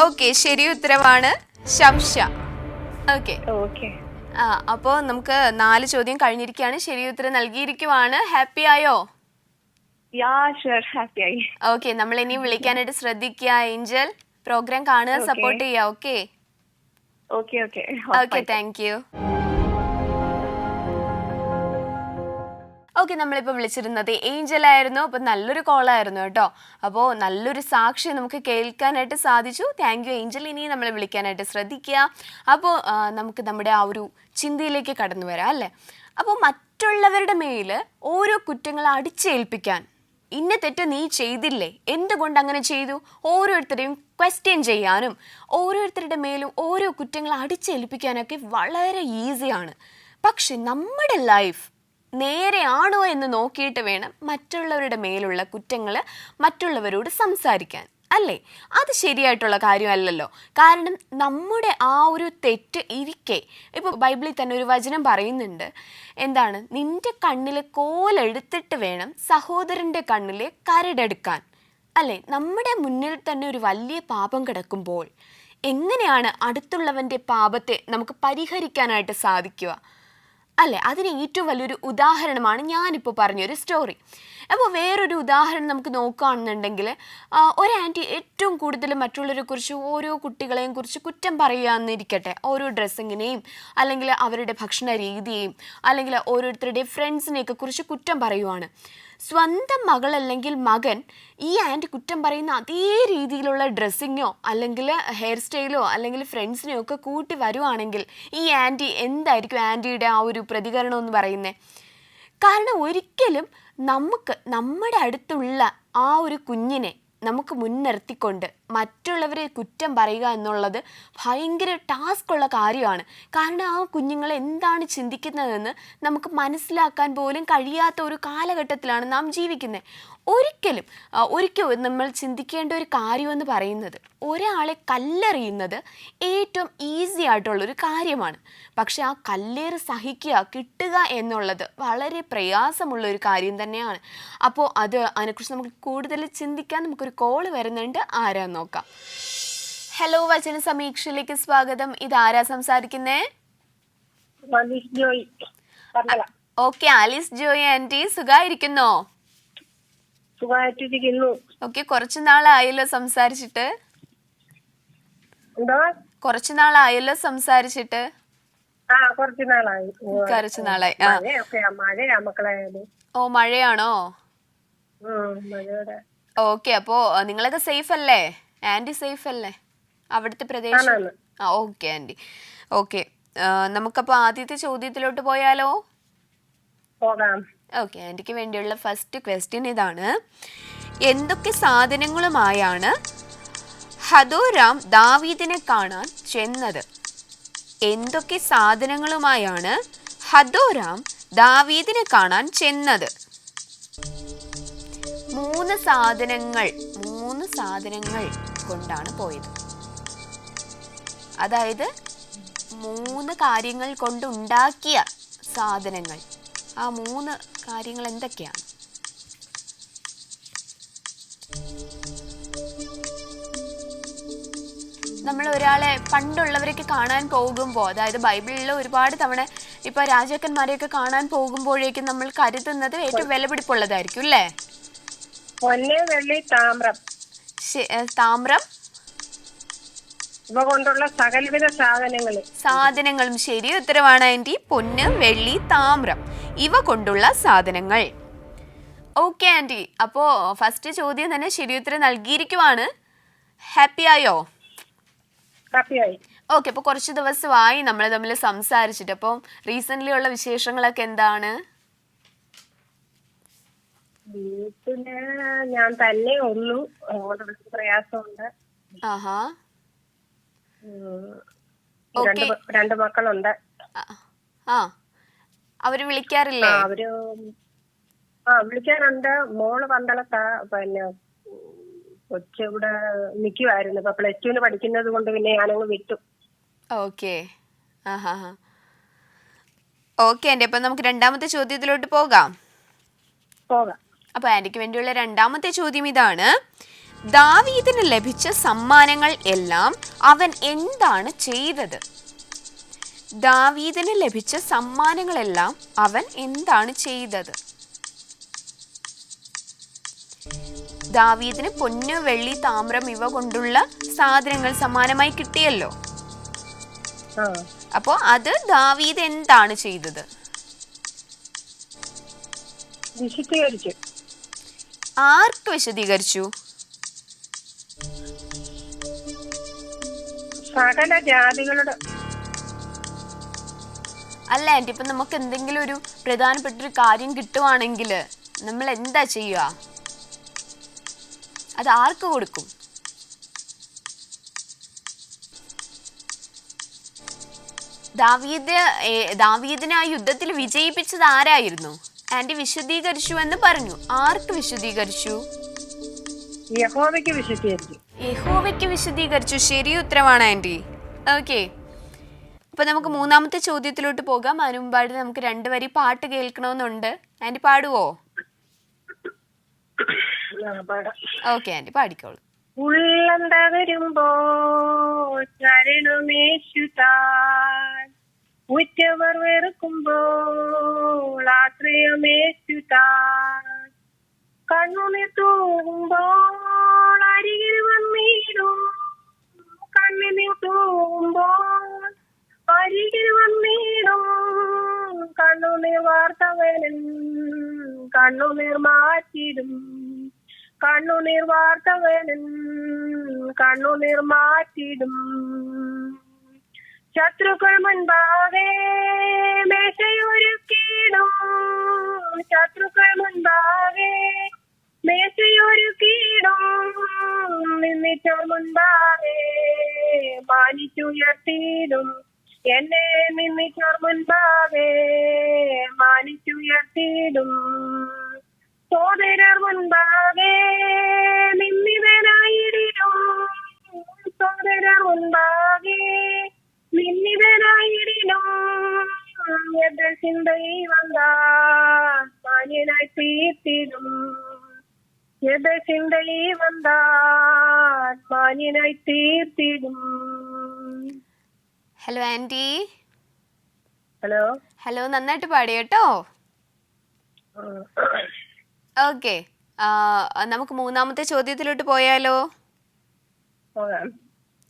ഓക്കെ, ശരി ഉത്തരവാണ് ശംശ. ഓക്കെ, അപ്പോ നമുക്ക് 4 ചോദ്യം കഴിഞ്ഞിരിക്കുകയാണ്. ശരി ഉത്തരം നൽകിയിരിക്കുവാണ്. ഹാപ്പി ആയോ? ഓക്കെ, നമ്മൾ ഇനി വിളിക്കാനായിട്ട് ശ്രദ്ധിക്കുക ഏഞ്ചൽ. പ്രോഗ്രാം കാണുക, സപ്പോർട്ട് ചെയ്യുക. Okay, thank you. ഓക്കെ, നമ്മളിപ്പോൾ വിളിച്ചിരുന്നത് ഏഞ്ചൽ ആയിരുന്നു. അപ്പോൾ നല്ലൊരു കോളായിരുന്നു കേട്ടോ. അപ്പോൾ നല്ലൊരു സാക്ഷി നമുക്ക് കേൾക്കാനായിട്ട് സാധിച്ചു. Thank you Angel. ഇനി നമ്മളെ വിളിക്കാനായിട്ട് ശ്രദ്ധിക്കുക. അപ്പോൾ നമുക്ക് നമ്മുടെ ആ ഒരു ചിന്തയിലേക്ക് കടന്നു വരാം അല്ലേ? അപ്പോൾ മറ്റുള്ളവരുടെ മേൽ ഓരോ കുറ്റങ്ങൾ അടിച്ചേൽപ്പിക്കാൻ, ഇന്ന തെറ്റ് നീ ചെയ്തില്ലേ, എന്തുകൊണ്ട് അങ്ങനെ ചെയ്തു, ഓരോരുത്തരെയും ക്വസ്റ്റ്യൻ ചെയ്യാനും ഓരോരുത്തരുടെ മേലും ഓരോ കുറ്റങ്ങൾ അടിച്ചേൽപ്പിക്കാനൊക്കെ വളരെ ഈസിയാണ്. പക്ഷെ നമ്മുടെ ലൈഫ് നേരെയാണോ എന്ന് നോക്കിയിട്ട് വേണം മറ്റുള്ളവരുടെ മേലുള്ള കുറ്റങ്ങൾ മറ്റുള്ളവരോട് സംസാരിക്കാൻ, അല്ലേ? അത് ശരിയായിട്ടുള്ള കാര്യമല്ലല്ലോ. കാരണം നമ്മുടെ ആ ഒരു തെറ്റ് ഇരിക്കെ, ഇപ്പോൾ ബൈബിളിൽ തന്നെ ഒരു വചനം പറയുന്നുണ്ട്, എന്താണ്, നിന്റെ കണ്ണിലെ കോലെടുത്തിട്ട് വേണം സഹോദരൻ്റെ കണ്ണിലെ കരടെടുക്കാൻ, അല്ലേ? നമ്മുടെ മുന്നിൽ തന്നെ ഒരു വലിയ പാപം കിടക്കുമ്പോൾ എങ്ങനെയാണ് അടുത്തുള്ളവൻ്റെ പാപത്തെ നമുക്ക് പരിഹരിക്കാനായിട്ട് സാധിക്കുക, അല്ലേ? അതിന് ഏറ്റവും വലിയൊരു ഉദാഹരണമാണ് ഞാനിപ്പോൾ പറഞ്ഞൊരു സ്റ്റോറി. അപ്പോൾ വേറൊരു ഉദാഹരണം നമുക്ക് നോക്കുകയാണെന്നുണ്ടെങ്കിൽ, ഒരു ആൻറ്റി ഏറ്റവും കൂടുതൽ മറ്റുള്ളവരെ കുറിച്ച് ഓരോ കുട്ടികളെയും കുറിച്ച് കുറ്റം പറയുകയെന്നിരിക്കട്ടെ, ഓരോ ഡ്രസ്സിങ്ങിനെയും അല്ലെങ്കിൽ അവരുടെ ഭക്ഷണ രീതിയെയും അല്ലെങ്കിൽ ഓരോരുത്തരുടെയും ഫ്രണ്ട്സിനെയൊക്കെ കുറിച്ച് കുറ്റം പറയുവാണ്. സ്വന്തം മകൾ അല്ലെങ്കിൽ മകൻ ഈ ആൻറ്റി കുറ്റം പറയുന്ന അതേ രീതിയിലുള്ള ഡ്രസ്സിങ്ങോ അല്ലെങ്കിൽ ഹെയർ സ്റ്റൈലോ അല്ലെങ്കിൽ ഫ്രണ്ട്സിനെയോ ഒക്കെ കൂട്ടി വരുവാണെങ്കിൽ ഈ ആൻറ്റി എന്തായിരിക്കും ആൻറ്റിയുടെ ആ ഒരു പ്രതികരണം എന്ന് പറയുന്നത്? കാരണം ഒരിക്കലും നമ്മുടെ അടുത്തുള്ള ആ ഒരു കുഞ്ഞിനെ നമുക്ക് മുൻനിർത്തിക്കൊണ്ട് മറ്റുള്ളവരെ കുറ്റം പറയുക എന്നുള്ളത് ഭയങ്കര ടാസ്ക്കുള്ള കാര്യമാണ്. കാരണം ആ കുഞ്ഞുങ്ങൾ എന്താണ് ചിന്തിക്കുന്നതെന്ന് നമുക്ക് മനസ്സിലാക്കാൻ പോലും കഴിയാത്ത ഒരു കാലഘട്ടത്തിലാണ് നാം ജീവിക്കുന്നത്. ഒരിക്കലും നമ്മൾ ചിന്തിക്കേണ്ട ഒരു കാര്യമെന്ന് പറയുന്നത്, ഒരാളെ കല്ലെറിയുന്നത് ഏറ്റവും ഈസി ആയിട്ടുള്ളൊരു കാര്യമാണ്. പക്ഷെ ആ കല്ലേറ് കിട്ടുക എന്നുള്ളത് വളരെ പ്രയാസമുള്ളൊരു കാര്യം തന്നെയാണ്. അപ്പോൾ അതിനെക്കുറിച്ച് നമുക്ക് കൂടുതൽ ചിന്തിക്കാൻ നമുക്കൊരു കോള് വരുന്നുണ്ട്. ആരാന്ന് നോക്കാം. ഹലോ, വചന സമീക്ഷയിലേക്ക് സ്വാഗതം. ഇതാരാ സംസാരിക്കുന്നേ? ഓക്കെ, ആലിസ് ജോയ് ആന്റി, സുഖായിരിക്കുന്നോ? ഓക്കെ, കുറച്ചു നാളായല്ലോ സംസാരിച്ചിട്ട്. കുറച്ചു നാളായി. ഓ, മഴയാണോ? ഓക്കെ, അപ്പോ നിങ്ങളൊക്കെ സേഫ് അല്ലേ? ആന്റി സേഫ് അല്ലേ അവിടുത്തെ പ്രദേശം? Okay aunty. ഓക്കെ, നമുക്കപ്പോ ആദ്യത്തെ ചോദ്യത്തിലോട്ട് പോയാലോ? ഓക്കെ, ആന്റിക്ക് വേണ്ടിയുള്ള ഫസ്റ്റ് ക്വസ്റ്റ്യൻ ഇതാണ്. എന്തൊക്കെ സാധനങ്ങളുമായാണ് ഹദോരാം ദാവീദിനെ കാണാൻ ചെന്നത്? എന്തൊക്കെ സാധനങ്ങളുമായാണ് ഹദോരാം ദാവീദിനെ കാണാൻ ചെന്നത്? മൂന്ന് സാധനങ്ങൾ കൊണ്ടാണ് പോയത്. അതായത് 3 കാര്യങ്ങൾ കൊണ്ടുണ്ടാക്കിയ സാധനങ്ങൾ. ആ 3 കാര്യങ്ങൾ എന്തൊക്കെയാണ്? നമ്മൾ ഒരാളെ പണ്ടുള്ളവരൊക്കെ കാണാൻ പോകുമ്പോൾ, അതായത് ബൈബിളിൽ ഒരുപാട് തവണ ഇപ്പൊ രാജാക്കന്മാരെയൊക്കെ കാണാൻ പോകുമ്പോഴേക്കും നമ്മൾ കരുതുന്നത് ഏറ്റവും വിലപിടിപ്പുള്ളതായിരിക്കും അല്ലേ? താമ്രം ഇവ കൊണ്ടുള്ള സകലവിധ സാധനങ്ങളും ശരി ഉത്തരവാണ് ആന്റി. പൊന്ന്, വെള്ളി, താമ്രം, ഇവ കൊണ്ടുള്ള സാധനങ്ങൾ. ഓക്കെ ആന്റി, അപ്പോ ഫസ്റ്റ് ചോദ്യം തന്നെ ശരി ഉത്തരം നൽകിയിരിക്കുവാണ്. ഹാപ്പി ആയോ? ഓക്കെ, അപ്പൊ കുറച്ച് ദിവസമായി നമ്മൾ തമ്മിൽ സംസാരിച്ചിട്ട്. അപ്പം റീസെന്റ് ഉള്ള വിശേഷങ്ങളൊക്കെ എന്താണ്? വീട്ടില് ഞാൻ തന്നെ ഉള്ളൂ, പ്രയാസമുണ്ട്. ആഹാ, 2 മക്കളുണ്ട്. അവര് വിളിക്കാറില്ലേ? അവര് വിളിക്കാറുണ്ട്. മോള് പന്തളത്താ, പിന്നെ കൊച്ചിവിടെ നിക്കുവായിരുന്നു. ഇപ്പൊ +2 പഠിക്കുന്നത് കൊണ്ട് പിന്നെ ഞാനങ്ങ് വിട്ടു. ഓക്കെ, ഓക്കെ ആന്റി, അപ്പൊ നമുക്ക് രണ്ടാമത്തെ ചോദ്യത്തിലോട്ട് പോകാം. അപ്പൊ ആന്റിക്ക് വേണ്ടിയുള്ള രണ്ടാമത്തെ ചോദ്യം ഇതാണ്. ദാവീദിന് ലഭിച്ച സമ്മാനങ്ങൾ എല്ലാം അവൻ എന്താണ് ചെയ്തത്? ദാവീദിന് ലഭിച്ച സമ്മാനങ്ങളെല്ലാം അവൻ എന്താണ് ചെയ്തത്? ദാവീദിന് പൊന്ന്, വെള്ളി, താമ്രം ഇവ കൊണ്ടുള്ള സാധനങ്ങൾ സമ്മാനമായി കിട്ടിയല്ലോ. അപ്പോ അത് ദാവീദ് എന്താണ് ചെയ്തത്? ആർക്ക് വിശദീകരിച്ചു? സകല ജാതികളുടെ. അല്ല ആന്റി, ഇപ്പൊ നമുക്ക് എന്തെങ്കിലും ഒരു പ്രധാനപ്പെട്ട ഒരു കാര്യം കിട്ടുവാണെങ്കിൽ നമ്മൾ എന്താ ചെയ്യുക? അത് ആർക്ക് കൊടുക്കും? ദാവീദിനെ ആ യുദ്ധത്തിൽ വിജയിപ്പിച്ചത് ആരായിരുന്നു? ആന്റി വിശദീകരിച്ചു എന്ന് പറഞ്ഞു. ആർക്ക് വിശദീകരിച്ചു? യഹോവയ്ക്ക് വിശദീകരിച്ചു. ശരി ഉത്തരവാണ് ആന്റി. ഓക്കെ, അപ്പൊ നമുക്ക് മൂന്നാമത്തെ ചോദ്യത്തിലോട്ട് പോകാം. അതിനു മുമ്പായിട്ട് നമുക്ക് 2 വരി പാട്ട് കേൾക്കണമെന്നുണ്ട്. ആന്റി പാടുവോ? ഓക്കെ ആന്റി, പാടിക്കോളൂ. ഉള്ളം തകരുമ്പോൾ ശരണമേശുതാൻ, ഉറ്റവർ വെറുക്കുമ്പോൾ ആശ്രയമേശുതാൻ, കണ്ണുനീർ തൂകുമ്പോൾ അരികിൽ വന്നിടും, കണ്ണുനീർ തൂകുമ്പോൾ അരികിൽ വന്നിടും, കണ്ണുനീർ വാർത്തവനും കണ്ണുനീർ മാറ്റിടും, കണ്ണുനീർ വാർത്തവനും കണ്ണുനീർ മാറ്റിടും, ശത്രുക്കൾ മുൻപാകെ മേശയൊരുക്കിടും, ശത്രുക്കൾ മുൻപാകെ മേശയൊരുക്കിയിടും. നിന്നിച്ചോർ മുൻപാകെ മാനിച്ചുയർത്തിയിടും. എന്നെ നിന്നിച്ചോർ മുൻപാകെ മാനിച്ചുയർത്തിയിടും. സോദരർ മുൻപാകെ നിന്നിതനായിടിലും. സോദരർ മുൻപാകെ നിന്നിതനായിടിലും. ദൈവം മാന്യനായി തീർത്തിടും. ദൈവം മാന്യനായി തീർത്തിടും. Hello aunty. ഹലോ ഹലോ, നന്നായിട്ട് പാടി കേട്ടോ. ഓക്കെ, നമുക്ക് മൂന്നാമത്തെ ചോദ്യത്തിലോട്ട് പോയാലോ? പോകാം.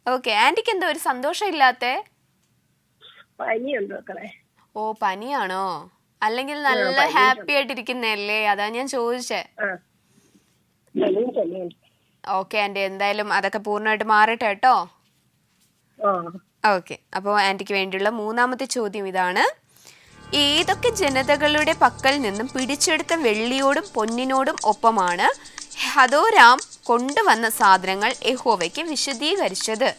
ഓക്കെ, ആൻറ്റിക്ക് എന്താ ഒരു സന്തോഷം ഇല്ലാത്തെ? പനിയുണ്ട് മക്കളെ. ഓ, പനിയാണോ? അല്ലെങ്കിൽ നല്ല ഹാപ്പി ആയിട്ടിരിക്കുന്നല്ലേ, അതാ ഞാൻ ചോദിച്ചേ. ഓക്കെ ആൻറ്റി, എന്തായാലും അതൊക്കെ പൂർണ്ണമായിട്ട് മാറട്ടെ കേട്ടോ. ഓക്കെ, അപ്പോൾ ആൻറ്റിക്ക് വേണ്ടിയുള്ള മൂന്നാമത്തെ ചോദ്യം ഇതാണ്. ഏതൊക്കെ ജനതകളുടെ പക്കൽ നിന്നും പിടിച്ചെടുത്ത വെള്ളിയോടും പൊന്നിനോടും ഒപ്പമാണ് ഹദോരാം കൊണ്ടുവന്ന സാധനങ്ങൾ യഹോവയ്ക്ക് വിശദീകരിച്ചത്?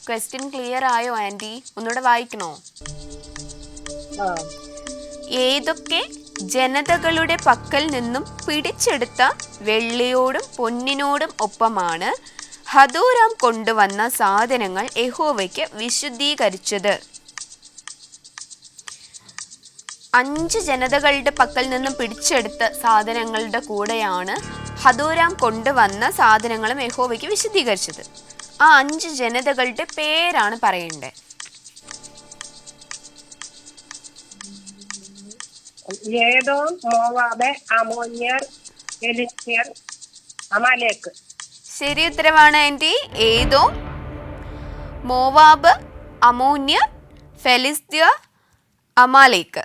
ക്വസ്റ്റ്യൻ ക്ലിയർ ആയോ ആൻറ്റി? ഒന്നുകൂടെ വായിക്കണോ? ഏതൊക്കെ ജനതകളുടെ പക്കൽ നിന്നും പിടിച്ചെടുത്ത വെള്ളിയോടും പൊന്നിനോടും ഒപ്പമാണ് ഹദോരാം കൊണ്ടുവന്ന സാധനങ്ങൾ യഹോവയ്ക്ക് വിശുദ്ധീകരിച്ചത്? 5 ജനതകളുടെ പക്കൽ നിന്നും പിടിച്ചെടുത്ത സാധനങ്ങളുടെ കൂടെയാണ് ഹദോരാം കൊണ്ടുവന്ന സാധനങ്ങളും യഹോവയ്ക്ക് വിശുദ്ധീകരിച്ചത്. ആ 5 ജനതകളുടെ പേരാണ് പറയേണ്ടത്. ഏദോം, മോവാബ്, അമ്മോന്യർ, ഫെലിസ്ത്യർ, അമാലേക്ക്. ശരി ഉത്തരവാണ് ആൻറ്റി. ഏദോം, മോവാബ്, അമ്മോന്യർ, ഫെലിസ്ത്യർ, അമാലേക്ക്.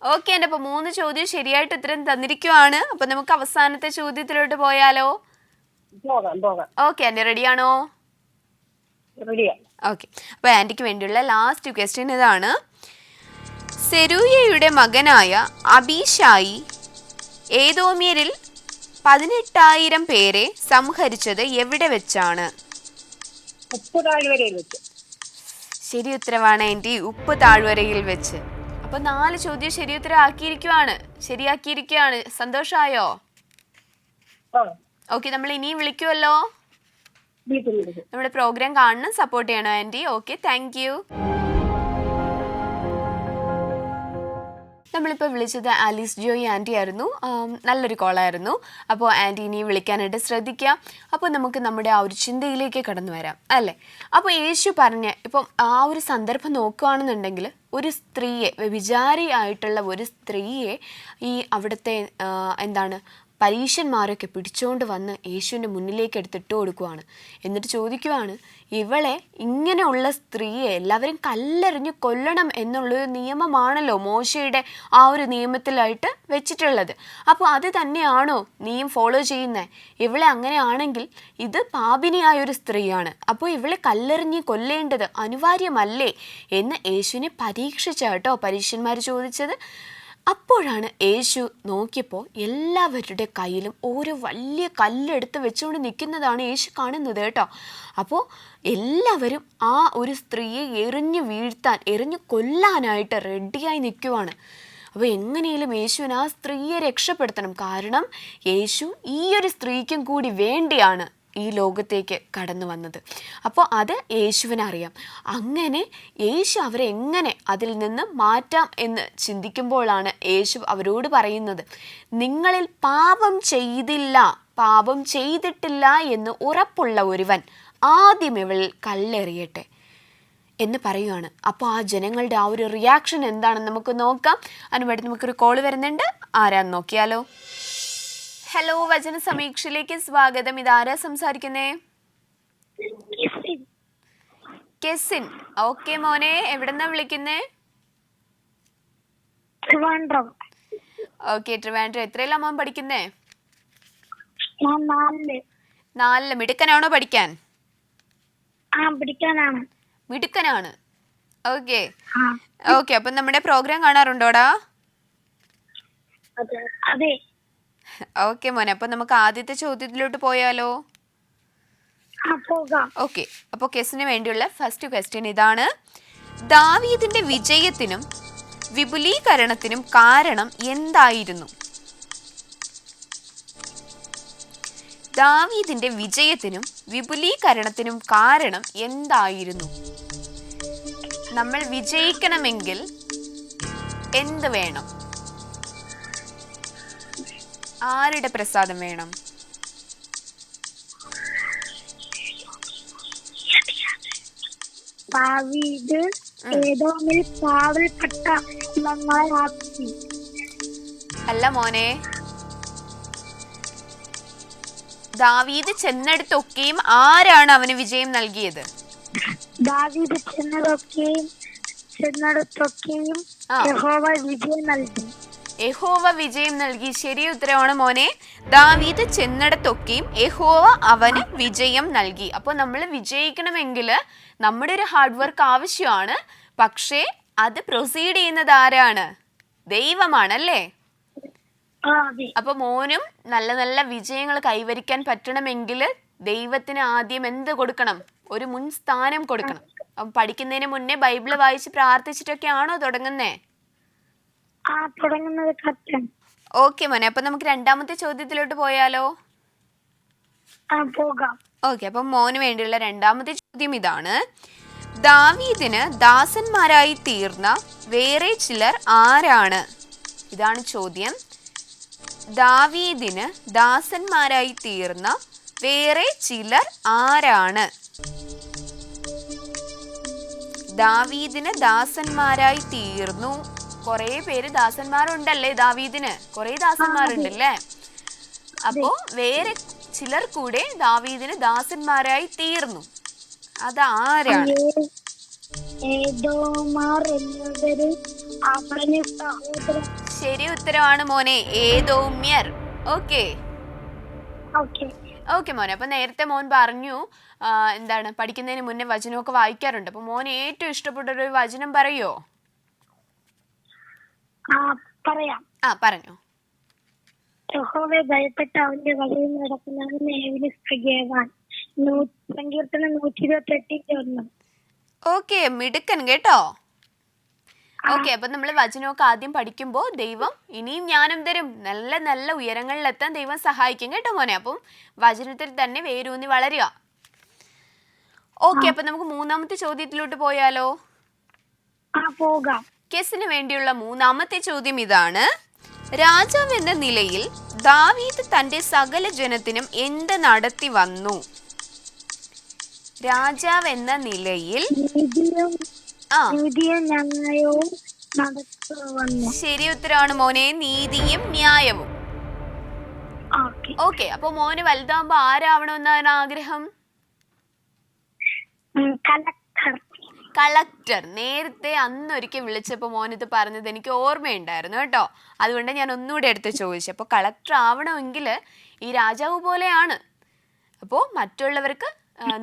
ഓക്കെ ആൻറ്റി, അപ്പോൾ 3 ചോദ്യം ശരിയായിട്ട് ഉത്തരം തന്നിരിക്കുവാണ്. അപ്പോൾ നമുക്ക് അവസാനത്തെ ചോദ്യത്തിലോട്ട് പോയാലോ? പോകാം. ഓക്കെ ആൻറ്റി, റെഡിയാണോ? റെഡിയാ. ഓക്കെ, അപ്പോൾ ആൻറ്റിക്ക് വേണ്ടിയുള്ള ലാസ്റ്റ് ക്വസ്റ്റ്യൻ ഇതാണ്. സെരൂയയുടെ മകനായ അബീഷായി ഏദോമ്യരിൽ 18,000 പേരെ സംഹരിച്ചത് എവിടെ വെച്ചാണ്? ഉപ്പ് താഴ്വരയിൽ വെച്ച്. ശരി ഉത്തരവാണ് ആൻറ്റി, ഉപ്പ് താഴ്വരയിൽ വെച്ച്. അപ്പോൾ 4 ചോദ്യം ശരി ഉത്തരം ശരിയാക്കിയിരിക്കുകയാണ്. സന്തോഷമായോ? ഓക്കെ, നമ്മൾ ഇനിയും വിളിക്കുമല്ലോ. നമ്മുടെ പ്രോഗ്രാം കാണണം, സപ്പോർട്ട് ചെയ്യണം ആൻറ്റി. Okay, thank you. നമ്മളിപ്പോൾ വിളിച്ചത് ആലീസ് ജോയി ആൻറ്റി ആയിരുന്നു. നല്ലൊരു കോളായിരുന്നു. അപ്പോൾ ആൻറ്റി ഇനി വിളിക്കാനായിട്ട് ശ്രദ്ധിക്കുക. അപ്പോൾ നമുക്ക് നമ്മുടെ ആ ഒരു ചിന്തയിലേക്ക് കടന്നു വരാം അല്ലേ. അപ്പോൾ യേശു പറഞ്ഞ ഇപ്പം ആ ഒരു സന്ദർഭം നോക്കുകയാണെന്നുണ്ടെങ്കിൽ, ഒരു സ്ത്രീയെ, വ്യഭിചാരിയായിട്ടുള്ള ഒരു സ്ത്രീയെ ഈ അവിടുത്തെ പരീശന്മാരൊക്കെ പിടിച്ചുകൊണ്ട് വന്ന് യേശുവിൻ്റെ മുന്നിലേക്ക് എടുത്തിട്ട് കൊടുക്കുവാണ്. എന്നിട്ട് ചോദിക്കുവാണ്, ഇവളെ, ഇങ്ങനെയുള്ള സ്ത്രീയെ എല്ലാവരും കല്ലെറിഞ്ഞ് കൊല്ലണം എന്നുള്ളൊരു നിയമമാണല്ലോ മോശയുടെ ആ ഒരു നിയമത്തിലായിട്ട് വെച്ചിട്ടുള്ളത്. അപ്പോൾ അത് തന്നെയാണോ നീയും ഫോളോ ചെയ്യുന്നത്? ഇവളെ അങ്ങനെയാണെങ്കിൽ ഇത് പാപിനിയായൊരു സ്ത്രീയാണ്, അപ്പോൾ ഇവളെ കല്ലെറിഞ്ഞ് കൊല്ലേണ്ടത് അനിവാര്യമല്ലേ എന്ന് യേശുവിനെ പരീക്ഷിച്ചാട്ടോ പരീശന്മാർ ചോദിച്ചത്. അപ്പോഴാണ് യേശു നോക്കിയപ്പോൾ എല്ലാവരുടെ കയ്യിലും ഓരോ വലിയ കല്ലെടുത്ത് വെച്ചുകൊണ്ട് നിൽക്കുന്നതാണ് യേശു കാണുന്നത് കേട്ടോ. അപ്പോൾ എല്ലാവരും ആ ഒരു സ്ത്രീയെ എറിഞ്ഞു കൊല്ലാനായിട്ട് റെഡിയായി നിൽക്കുവാണ്. അപ്പോൾ എങ്ങനെയും യേശുവിന് ആ സ്ത്രീയെ രക്ഷപ്പെടുത്തണം. കാരണം യേശു ഈ ഒരു സ്ത്രീക്കും കൂടി വേണ്ടിയാണ് ഈ ലോകത്തേക്ക് കടന്നു വന്നത്. അപ്പോൾ അത് യേശുവിനറിയാം. അങ്ങനെ യേശു അവരെ എങ്ങനെ അതിൽ നിന്ന് മാറ്റാം എന്ന് ചിന്തിക്കുമ്പോഴാണ് യേശു അവരോട് പറയുന്നത്, നിങ്ങളിൽ പാപം ചെയ്തിട്ടില്ല എന്ന് ഉറപ്പുള്ള ഒരുവൻ ആദ്യം ഇവളിൽ കല്ലെറിയട്ടെ എന്ന് പറയുകയാണ്. അപ്പോൾ ആ ജനങ്ങളുടെ ആ ഒരു റിയാക്ഷൻ എന്താണെന്ന് നമുക്ക് നോക്കാം. അതിനുവേണ്ടി നമുക്കൊരു കോൾ വരുന്നുണ്ട്. ആരാന്ന് നോക്കിയാലോ? ഹലോ, വചന സമീക്ഷയിലേക്ക് സ്വാഗതം. ഇതാരാ സംസാരിക്കുന്നേ? കെസിൻ. ഓക്കെ മോനെ, എവിടെന്നാ വിളിക്കുന്നേ? ട്രിവാൻഡ്രം. ഓക്കെ, ട്രിവാൻഡ്രം. എത്രയിലാ മോൻ പഠിക്കുന്നേ? ഞാൻ 4. മിടുക്കനാണോ പഠിക്കാൻ? പഠിക്കാനാണ്. മിടുക്കനാണ്. ഓക്കെ. അപ്പം നമ്മുടെ പ്രോഗ്രാം കാണാറുണ്ടോടാ? അതെ അതെ. ഓക്കെ മോനെ, അപ്പോൾ നമുക്ക് ആദ്യത്തെ ചോദ്യത്തിലോട്ട് പോയാലോ? പോകാം. ഓക്കെ, അപ്പോൾ ക്വസ്റ്റിന് വേണ്ടിയുള്ള ഫസ്റ്റ് ക്വസ്റ്റ്യൻ ഇതാണ്. ദാവീദിന്റെ വിജയത്തിനും വിപുലീകരണത്തിനും കാരണം എന്തായിരുന്നു? ദാവീദിന്റെ വിജയത്തിനും വിപുലീകരണത്തിനും കാരണം എന്തായിരുന്നു? നമ്മൾ വിജയിക്കണമെങ്കിൽ എന്ത് വേണം? ആരുടെ പ്രസാദം വേണം? ദാവീദ് ഏദോമിൽ പാവൽപ്പെട്ട കുലങ്ങളാക്കി. അല്ല മോനെ, ദാവീദ് ചെന്നെടുത്തൊക്കെയും ആരാണ് അവന് വിജയം നൽകിയത്? ദാവീദ് ചെന്നിടത്തൊക്കെയും യഹോവ വിജയം നൽകി. യഹോവ വിജയം നൽകി. ശരി ഉത്തരവാണ് മോനെ. ദാവീദ് ചെന്നിടത്തൊക്കെയും യഹോവ അവന് വിജയം നൽകി. അപ്പോൾ നമ്മൾ വിജയിക്കണമെങ്കിൽ നമ്മുടെ ഒരു ഹാർഡ് വർക്ക് ആവശ്യമാണ്. പക്ഷേ അത് പ്രൊസീഡ് ചെയ്യുന്നത് ആരാണ്? ദൈവമാണല്ലേ? അപ്പൊ മോനും നല്ല നല്ല വിജയങ്ങൾ കൈവരിക്കാൻ പറ്റണമെങ്കിൽ ദൈവത്തിന് ആദ്യം എന്ത് കൊടുക്കണം? ഒരു മുൻ സ്ഥാനം കൊടുക്കണം. അപ്പം പഠിക്കുന്നതിന് മുന്നേ ബൈബിള് വായിച്ച് പ്രാർത്ഥിച്ചിട്ടൊക്കെ ആണോ തുടങ്ങുന്നേ? ഓക്കെ മോനെ, അപ്പൊ നമുക്ക് രണ്ടാമത്തെ ചോദ്യത്തിലോട്ട് പോയാലോ? പോകാം. ഓക്കെ, അപ്പം മോന് വേണ്ടിയുള്ള രണ്ടാമത്തെ ചോദ്യം ഇതാണ്. ദാവീദിന് ദാസന്മാരായി തീർന്ന വേറെ ചിലർ ആരാണ്? ഇതാണ് ചോദ്യം. ദാവീദിന് ദാസന്മാരായി തീർന്ന വേറെ ചിലർ ആരാണ്? ദാവീദിന് ദാസന്മാരായി തീർന്നു. കുറെ പേര് ദാസന്മാരുണ്ടല്ലേ ദാവീദിന്? കുറെ ദാസന്മാരുണ്ടല്ലേ? അപ്പോ വേറെ ചിലർ കൂടെ ദാവീദിന് ദാസന്മാരായി തീർന്നു. അതാരാണ്? ശരി ഉത്തരവാണ് മോനെ, ഏദോമ്യർ. ഓക്കെ ഓക്കെ മോനെ, അപ്പൊ നേരത്തെ മോൻ പറഞ്ഞു എന്താണ് പഠിക്കുന്നതിന് മുന്നേ വചനമൊക്കെ വായിക്കാറുണ്ട്. അപ്പൊ മോന് ഏറ്റവും ഇഷ്ടപ്പെട്ട ഒരു വചനം പറയോ? പറയാം. പറഞ്ഞോ. യഹോവയെ ഭയപ്പെട്ട അവന്റെ വഴിയിൽ നടക്കുന്നവന് സങ്കീർത്തനം 128. ഓക്കെ, മിടുക്കൻ കേട്ടോ. ഓക്കെ, അപ്പൊ നമ്മൾ വചനമൊക്കെ ആദ്യം പഠിക്കുമ്പോൾ ദൈവം ഇനിയും ജ്ഞാനം തരും. നല്ല നല്ല ഉയരങ്ങളിലെത്താൻ ദൈവം സഹായിക്കും കേട്ടോ മോനെ. അപ്പം വചനത്തിൽ തന്നെ വേരൂന്നി വളരുക. ഓക്കെ, അപ്പൊ നമുക്ക് മൂന്നാമത്തെ ചോദ്യത്തിലോട്ട് പോയാലോ? പോകാം. കേസിന് വേണ്ടിയുള്ള മൂന്നാമത്തെ ചോദ്യം ഇതാണ്. രാജാവ് എന്ന നിലയിൽ ദാവീദ് തന്റെ സകല ജനത്തിനും എന്ത് നടത്തി വന്നു? രാജാവ് എന്ന നിലയിൽ ശരി ഉത്തരവാണ് മോനെ, നീതിയും ന്യായവും. ഓക്കെ, അപ്പൊ മോന് വലുതാകുമ്പോ ആരാവണമെന്നാണ് ആഗ്രഹം? കളക്ടർ. നേരത്തെ അന്നൊരിക്കൽ വിളിച്ചപ്പോൾ മോനിത് പറഞ്ഞത് എനിക്ക് ഓർമ്മയുണ്ടായിരുന്നു കേട്ടോ. അതുകൊണ്ട് ഞാൻ ഒന്നുകൂടെ എടുത്ത് ചോദിച്ചു. അപ്പോൾ കളക്ടർ ആവണമെങ്കിൽ ഈ രാജാവ് പോലെയാണ്. അപ്പോൾ മറ്റുള്ളവർക്ക്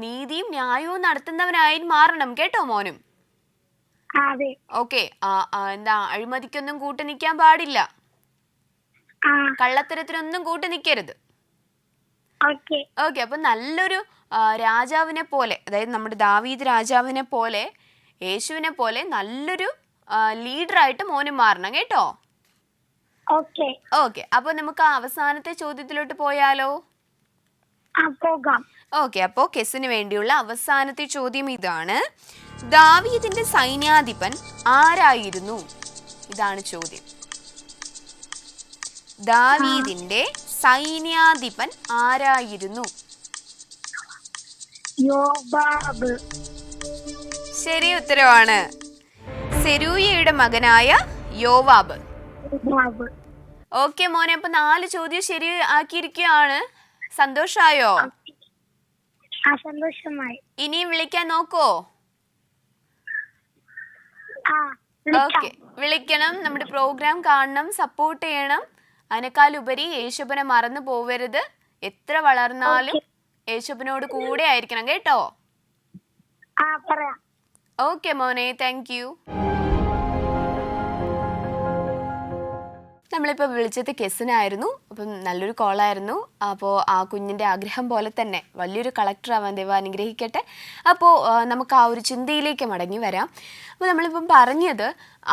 നീതിയും ന്യായവും നടത്തുന്നവനായി മാറണം കേട്ടോ മോനും. ഓക്കെ, എന്താ അഴിമതിക്കൊന്നും കൂട്ടു നിൽക്കാൻ പാടില്ല. കള്ളത്തരത്തിനൊന്നും കൂട്ടു നിൽക്കരുത്. ഓക്കെ, അപ്പൊ നല്ലൊരു രാജാവിനെ പോലെ, അതായത് നമ്മുടെ ദാവീദ് രാജാവിനെ പോലെ, യേശുവിനെ പോലെ നല്ലൊരു ലീഡറായിട്ട് മോനും മാറണം കേട്ടോ. ഓക്കെ, അപ്പൊ നമുക്ക് അവസാനത്തെ ചോദ്യത്തിലോട്ട് പോയാലോ? പോകാം. ഓക്കെ, അപ്പോൾ കെസിന് വേണ്ടിയുള്ള അവസാനത്തെ ചോദ്യം ഇതാണ്. ദാവീദിന്റെ സൈന്യാധിപൻ ആരായിരുന്നു? ഇതാണ് ചോദ്യം. ദാവീദിന്റെ സൈന്യാധിപൻ ആരായിരുന്നു? യോവാബ്. ശരി ഉത്തരവാണ്, സെരൂയയുടെ മകനായ യോവാബ്. ഓക്കെ മോനെ, അപ്പൊ 4 ചോദ്യം ശരി ആക്കിയിരിക്കുകയാണ്. സന്തോഷായോ? സന്തോഷമായി. ഇനിയും വിളിക്കാൻ നോക്കോ? ഓക്കെ, വിളിക്കണം. നമ്മുടെ പ്രോഗ്രാം കാണണം, സപ്പോർട്ട് ചെയ്യണം. അതിനേക്കാളുപരി യേശുവിനെ മറന്നു പോവരുത്. എത്ര വളർന്നാലും യേശുവിനോട് കൂടെ ആയിരിക്കണം കേട്ടോ. ഓക്കെ മോനെ, താങ്ക് യു. നമ്മളിപ്പോൾ വിളിച്ചത് കെസിനായിരുന്നു. അപ്പം നല്ലൊരു കോളായിരുന്നു. അപ്പോൾ ആ കുഞ്ഞിൻ്റെ ആഗ്രഹം പോലെ തന്നെ വലിയൊരു കളക്ടർ ആവാൻ ദൈവം അനുഗ്രഹിക്കട്ടെ. അപ്പോൾ നമുക്ക് ആ ഒരു ചിന്തയിലേക്ക് മടങ്ങി വരാം. അപ്പോൾ നമ്മളിപ്പം പറഞ്ഞത്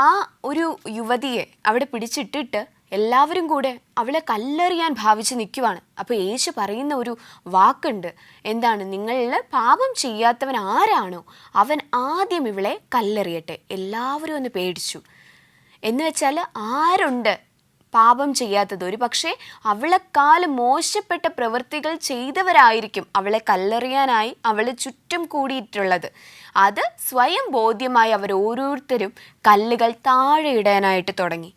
ആ ഒരു യുവതിയെ അവിടെ പിടിച്ചിട്ടിട്ട് എല്ലാവരും കൂടെ അവളെ കല്ലെറിയാൻ ഭാവിച്ച് നിൽക്കുവാണ്. അപ്പോൾ യേശു പറയുന്ന ഒരു വാക്കുണ്ട്. എന്താണ്? നിങ്ങളിൽ പാപം ചെയ്യാത്തവൻ ആരാണോ അവൻ ആദ്യം ഇവളെ കല്ലെറിയട്ടെ. എല്ലാവരും ഒന്ന് പേടിച്ചു. എന്ന് വെച്ചാൽ ആരുണ്ട് പാപം ചെയ്യാത്തത്? ഒരു പക്ഷേ അവളെക്കാളും മോശപ്പെട്ട പ്രവൃത്തികൾ ചെയ്തവരായിരിക്കും അവളെ കല്ലെറിയാനായി അവളെ ചുറ്റും കൂടിയിട്ടുള്ളത്. അത് സ്വയം ബോധ്യമായി അവർ ഓരോരുത്തരും കല്ലുകൾ താഴെ ഇടാനായിട്ട് തുടങ്ങി.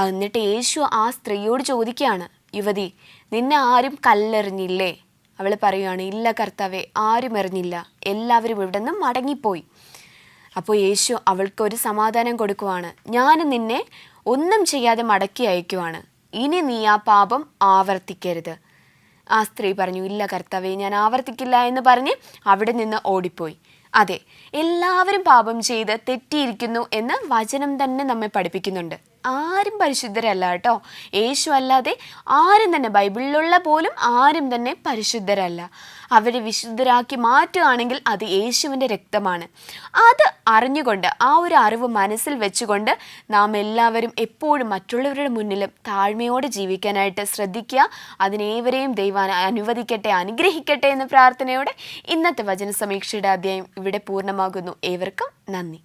എന്നിട്ട് യേശു ആ സ്ത്രീയോട് ചോദിക്കുകയാണ്, യുവതി, നിന്നെ ആരും കല്ലെറിഞ്ഞില്ലേ? അവൾ പറയുകയാണ്, ഇല്ല കർത്താവേ, ആരും എറിഞ്ഞില്ല, എല്ലാവരും ഇവിടെ നിന്ന് മടങ്ങിപ്പോയി. അപ്പോൾ യേശു അവൾക്കൊരു സമാധാനം കൊടുക്കുവാണ്. ഞാൻ നിന്നെ ഒന്നും ചെയ്യാതെ മടക്കി അയക്കുവാണ്. ഇനി നീ ആ പാപം ആവർത്തിക്കരുത്. ആ സ്ത്രീ പറഞ്ഞു, ഇല്ല കർത്താവേ, ഞാൻ ആവർത്തിക്കില്ല എന്ന് പറഞ്ഞ് അവിടെ നിന്ന് ഓടിപ്പോയി. അതെ, എല്ലാവരും പാപം ചെയ്ത് തെറ്റിയിരിക്കുന്നു എന്ന് വചനം തന്നെ നമ്മെ പഠിപ്പിക്കുന്നുണ്ട്. ആരും പരിശുദ്ധരല്ല കേട്ടോ. യേശു അല്ലാതെ ആരും തന്നെ, ബൈബിളിലുള്ള പോലും ആരും തന്നെ പരിശുദ്ധരല്ല. അവരെ വിശുദ്ധരാക്കി മാറ്റുകയാണെങ്കിൽ അത് യേശുവിൻ്റെ രക്തമാണ്. അത് അറിഞ്ഞുകൊണ്ട്, ആ ഒരു അറിവ് മനസ്സിൽ വെച്ചുകൊണ്ട് നാം എല്ലാവരും എപ്പോഴും മറ്റുള്ളവരുടെ മുന്നിലും താഴ്മയോടെ ജീവിക്കാനായിട്ട് ശ്രദ്ധിക്കുക. അതിനേവരെയും ദൈവം അനുവദിക്കട്ടെ, അനുഗ്രഹിക്കട്ടെ എന്ന പ്രാർത്ഥനയോടെ ഇന്നത്തെ വചന സമീക്ഷയുടെ അധ്യായം ഇവിടെ പൂർണ്ണമാകുന്നു. ഏവർക്കും നന്ദി.